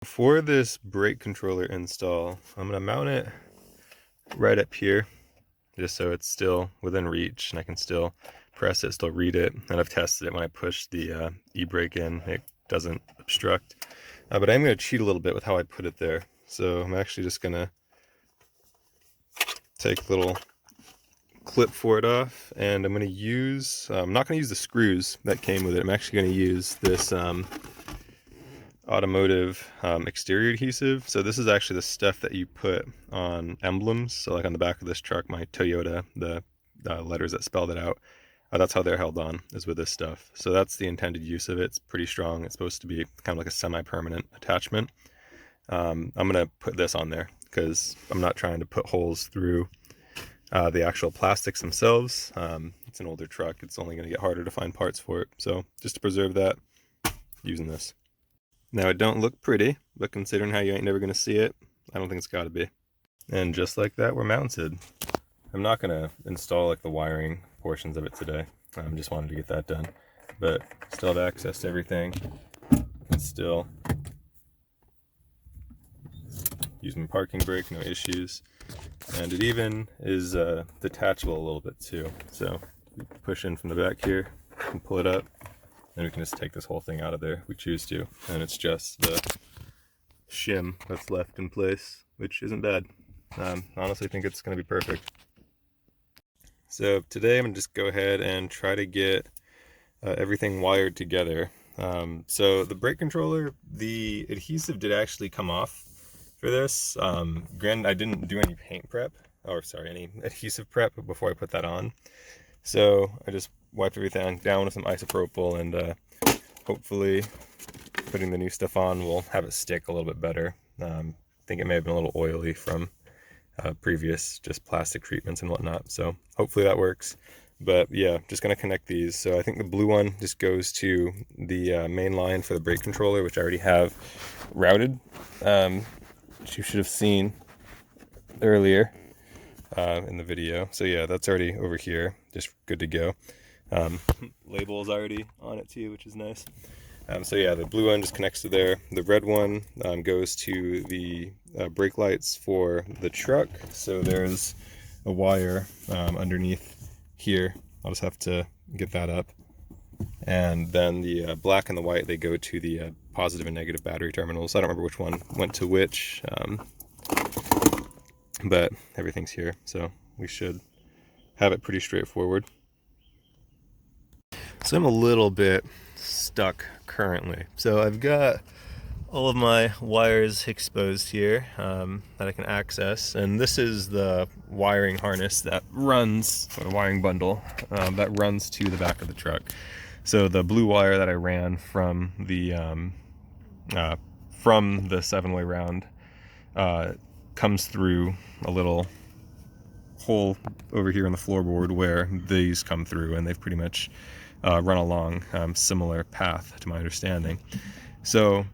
For this brake controller install, I'm going to mount it right up here, just so it's still within reach and I can still press it, still read it. And I've tested it when I push the e-brake in, it doesn't obstruct. But I'm going to cheat a little bit with how I put it there. So I'm actually just going to take a little clip for it off, and I'm going to use, I'm not going to use the screws that came with it. I'm actually going to use this automotive exterior adhesive. So this is actually the stuff that you put on emblems. So like on the back of this truck, my Toyota, the letters that spelled it out, that's how they're held on, is with this stuff. So that's the intended use of it. It's pretty strong. It's supposed to be kind of like a semi-permanent attachment. I'm gonna put this on there because I'm not trying to put holes through the actual plastics themselves. It's an older truck. It's only gonna get harder to find parts for it. So just to preserve that, using this. Now it don't look pretty, but considering how you ain't never gonna see it, I don't think it's gotta be. And just like that, we're mounted. I'm not gonna install like the wiring portions of it today. Just wanted to get that done. But still have access to everything. Can still use my parking brake, no issues. And it even is detachable a little bit too. So we push in from the back here and pull it up. And we can just take this whole thing out of there if we choose to. And it's just the shim that's left in place, which isn't bad. Honestly, I think it's going to be perfect. So today I'm going to just go ahead and try to get everything wired together. So the brake controller, the adhesive did actually come off for this. Granted, I didn't do any paint prep, or sorry, any adhesive prep before I put that on. So I just wiped everything down with some isopropyl, and hopefully putting the new stuff on will have it stick a little bit better. I think it may have been a little oily from previous just plastic treatments and whatnot, so hopefully that works. But yeah, just gonna connect these. So I think the blue one just goes to the main line for the brake controller, which I already have routed, which you should have seen earlier in the video. So yeah, that's already over here, just good to go. Label is already on it too, which is nice. So yeah, the blue one just connects to there. The red one goes to the brake lights for the truck. So there's a wire underneath here. I'll just have to get that up. And then the black and the white, they go to the positive and negative battery terminals. I don't remember which one went to which, but everything's here. So we should have it pretty straightforward. So I'm a little bit stuck currently. So I've got all of my wires exposed here that I can access, and this is the wiring harness that runs, or the wiring bundle that runs to the back of the truck. So the blue wire that I ran from the 7-way round comes through a little hole over here in the floorboard where these come through, and they've pretty much run along similar path to my understanding. So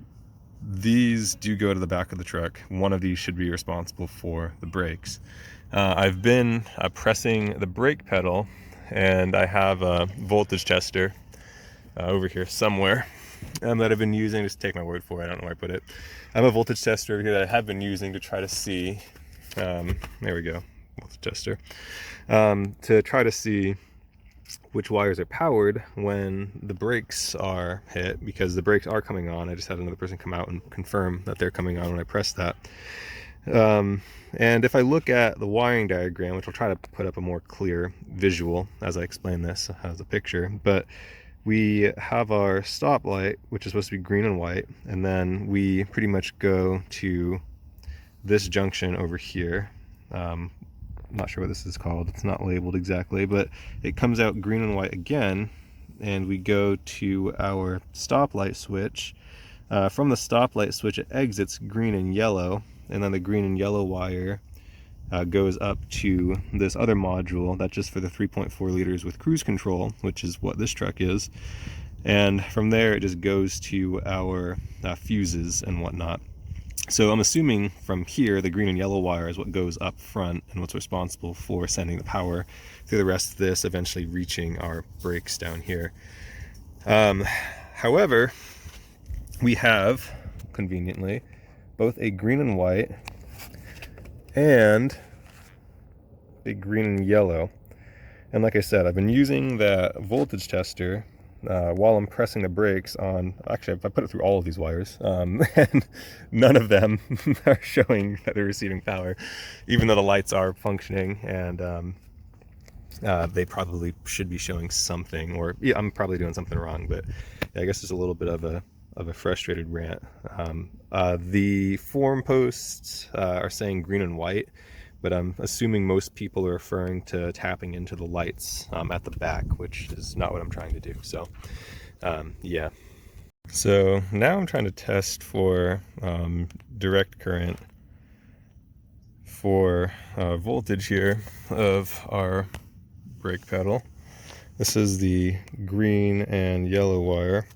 these do go to the back of the truck. One of these should be responsible for the brakes. I've been pressing the brake pedal, and I have a voltage tester over here somewhere that I've been using. Just take my word for it, I don't know where I put it. I have a voltage tester over here that I have been using to try to see, there we go, voltage tester, to try to see which wires are powered when the brakes are hit, because the brakes are coming on. I just had another person come out and confirm that they're coming on when I press that. And if I look at the wiring diagram, which I'll try to put up a more clear visual as I explain this as a picture, but we have our stoplight, which is supposed to be green and white, and then we pretty much go to this junction over here. I'm not sure what this is called, it's not labeled exactly, but it comes out green and white again, and we go to our stoplight switch. From the stoplight switch, it exits green and yellow, and then the green and yellow wire goes up to this other module that's just for the 3.4 liters with cruise control, which is what this truck is. And from there it just goes to our fuses and whatnot. So I'm assuming from here the green and yellow wire is what goes up front and what's responsible for sending the power through the rest of this, eventually reaching our brakes down here. However, we have conveniently both a green and white and a green and yellow. And like I said, I've been using that voltage tester while I'm pressing the brakes on, actually I put it through all of these wires, and none of them are showing that they're receiving power, even though the lights are functioning, and they probably should be showing something, or yeah, I'm probably doing something wrong, but yeah, I guess it's a little bit of a frustrated rant. The forum posts are saying green and white, but I'm assuming most people are referring to tapping into the lights at the back, which is not what I'm trying to do. So yeah. So now I'm trying to test for direct current for voltage here of our brake pedal. This is the green and yellow wire.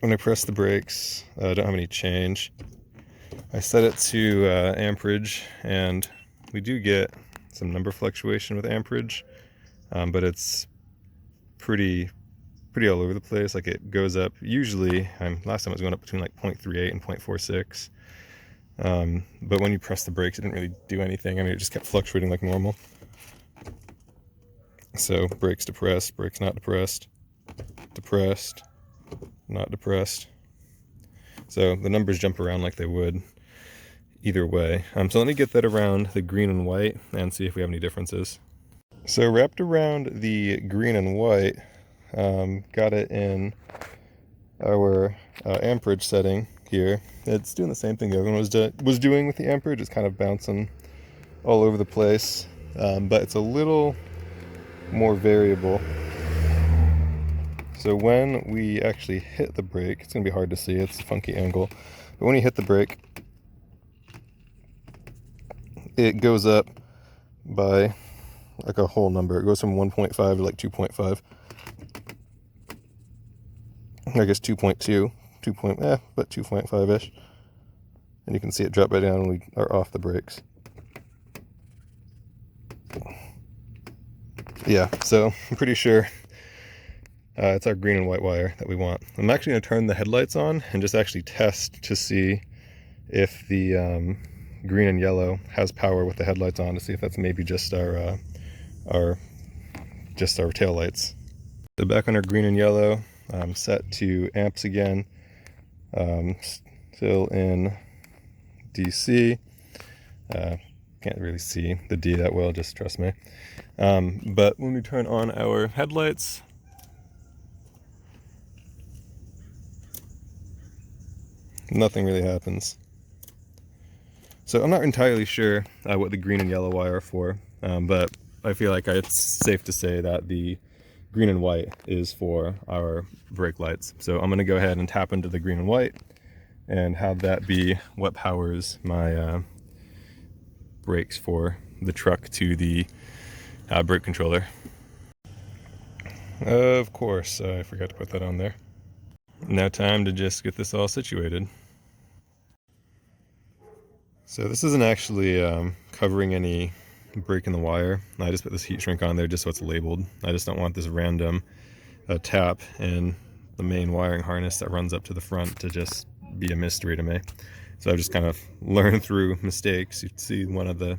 When I press the brakes, I don't have any change. I set it to amperage, and we do get some number fluctuation with amperage, but it's pretty all over the place. Like, it goes up, usually, last time it was going up between like 0.38 and 0.46, but when you press the brakes, it didn't really do anything. I mean, it just kept fluctuating like normal. So brakes depressed, brakes not depressed, depressed, not depressed. So the numbers jump around like they would either way. So let me get that around the green and white and see if we have any differences. So wrapped around the green and white, got it in our amperage setting here. It's doing the same thing the other one was doing with the amperage. It's kind of bouncing all over the place, but it's a little more variable. So when we actually hit the brake, it's going to be hard to see, it's a funky angle, but when you hit the brake, it goes up by like a whole number. It goes from 1.5 to like 2.5. I guess 2.2, but 2.5-ish. And you can see it drop right down when we are off the brakes. Yeah, so I'm pretty sure it's our green and white wire that we want. I'm actually going to turn the headlights on and just actually test to see if the green and yellow has power with the headlights on, to see if that's maybe just our tail lights. So back on our green and yellow, set to amps again, still in DC. Can't really see the D that well, just trust me. But when we turn on our headlights, nothing really happens. So I'm not entirely sure what the green and yellow wire are for, but I feel like it's safe to say that the green and white is for our brake lights. So I'm going to go ahead and tap into the green and white and have that be what powers my brakes for the truck to the brake controller. Of course, I forgot to put that on there. Now time to just get this all situated. So this isn't actually covering any break in the wire. I just put this heat shrink on there just so it's labeled. I just don't want this random tap in the main wiring harness that runs up to the front to just be a mystery to me. So I've just kind of learned through mistakes. You can see one of the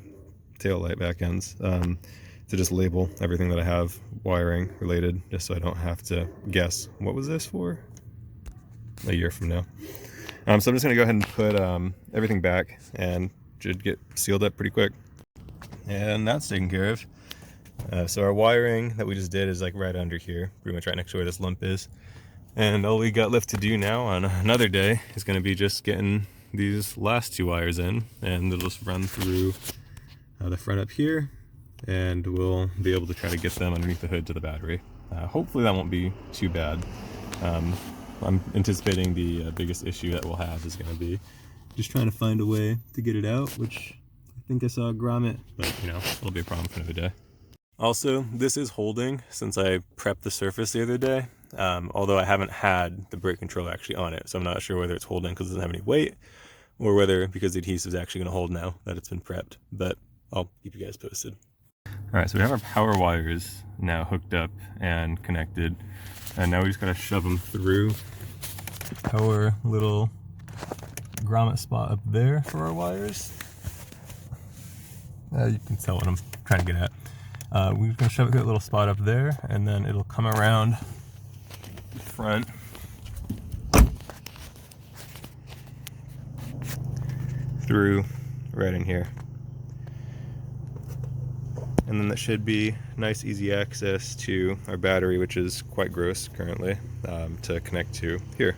tail light back ends to just label everything that I have wiring related, just so I don't have to guess what was this for a year from now. So I'm just going to go ahead and put everything back, and should get sealed up pretty quick. And that's taken care of. So our wiring that we just did is like right under here, pretty much right next to where this lump is. And all we got left to do now on another day is going to be just getting these last two wires in, and they'll just run through the front up here, and we'll be able to try to get them underneath the hood to the battery. Hopefully that won't be too bad. I'm anticipating the biggest issue that we'll have is going to be just trying to find a way to get it out, which I think I saw a grommet, but you know, it'll be a problem for another day. Also, this is holding since I prepped the surface the other day, although I haven't had the brake controller actually on it, so I'm not sure whether it's holding because it doesn't have any weight, or whether because the adhesive is actually going to hold now that it's been prepped, but I'll keep you guys posted. Alright, so we have our power wires now hooked up and connected, and now we just gotta shove them through our little grommet spot up there for our wires. You can tell what I'm trying to get at. We're going to shove that little spot up there, and then it'll come around the front through right in here. And then that should be nice, easy access to our battery, which is quite gross currently, to connect to here.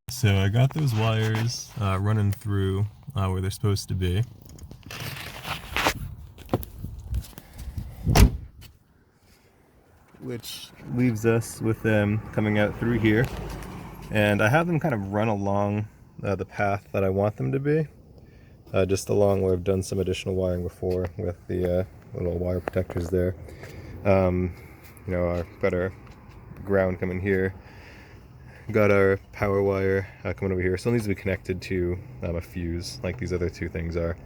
So I got those wires running through where they're supposed to be. Which leaves us with them coming out through here. And I have them kind of run along the path that I want them to be. Just along where I've done some additional wiring before with the little wire protectors there. You know, I've got our ground coming here. Got our power wire coming over here. Still needs to be connected to a fuse like these other two things are.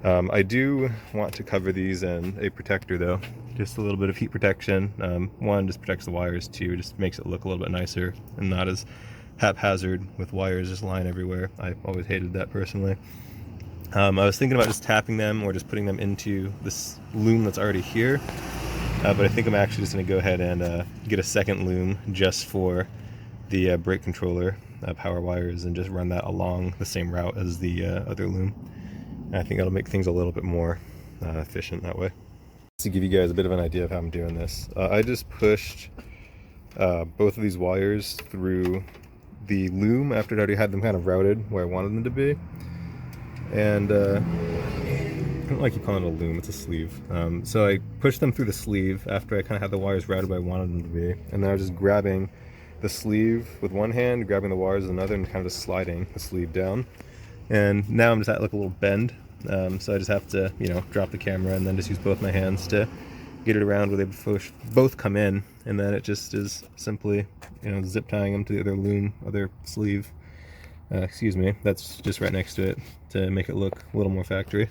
I do want to cover these in a protector though. Just a little bit of heat protection. One, just protects the wires. Two, just makes it look a little bit nicer and not as haphazard with wires just lying everywhere. I always hated that personally. I was thinking about just tapping them or just putting them into this loom that's already here. But I think I'm actually just going to go ahead and get a second loom just for the brake controller power wires and just run that along the same route as the other loom. And I think that'll make things a little bit more efficient that way. To give you guys a bit of an idea of how I'm doing this, I just pushed both of these wires through the loom after I already had them kind of routed where I wanted them to be. And I don't like you calling it a loom, it's a sleeve. So I pushed them through the sleeve after I kind of had the wires routed where I wanted them to be. And then I was just grabbing the sleeve with one hand, grabbing the wires with another, and kind of just sliding the sleeve down. And now I'm just at like a little bend. So I just have to, you know, drop the camera and then just use both my hands to get it around where they both come in. And then it just is simply, you know, zip tying them to the other loom, other sleeve. Excuse me, that's just right next to it to make it look a little more factory.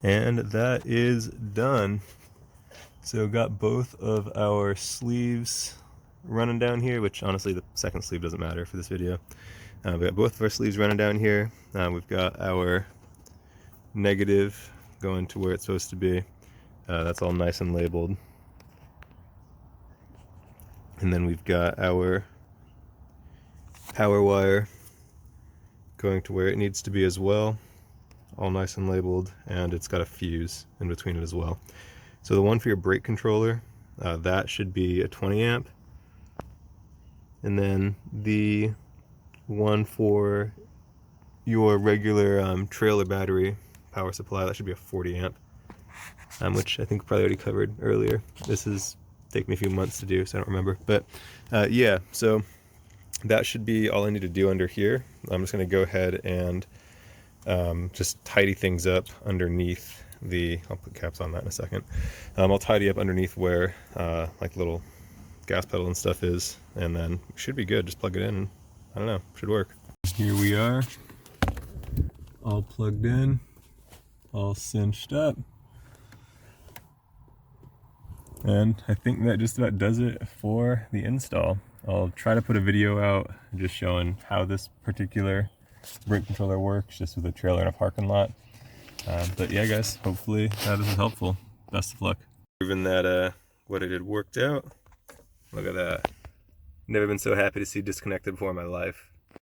And that is done. So got both of our sleeves running down here, which honestly the second sleeve doesn't matter for this video. We got both of our sleeves running down here. We've got our negative going to where it's supposed to be. That's all nice and labeled. And then we've got our power wire going to where it needs to be as well, all nice and labeled, and it's got a fuse in between it as well. So the one for your brake controller, that should be a 20 amp, and then the one for your regular trailer battery power supply, that should be a 40 amp, which I think we probably already covered earlier. This has taken me a few months to do, so I don't remember, but yeah, so that should be all I need to do under here. I'm just going to go ahead and just tidy things up underneath the, I'll put caps on that in a second. I'll tidy up underneath where like little gas pedal and stuff is, and then it should be good. Just plug it in and I don't know, should work. Here we are, all plugged in, all cinched up. And I think that just about does it for the install. I'll try to put a video out just showing how this particular brake controller works just with a trailer in a parking lot. But yeah guys, hopefully this is helpful. Best of luck. Proving that what I did worked out. Look at that. Never been so happy to see disconnected before in my life.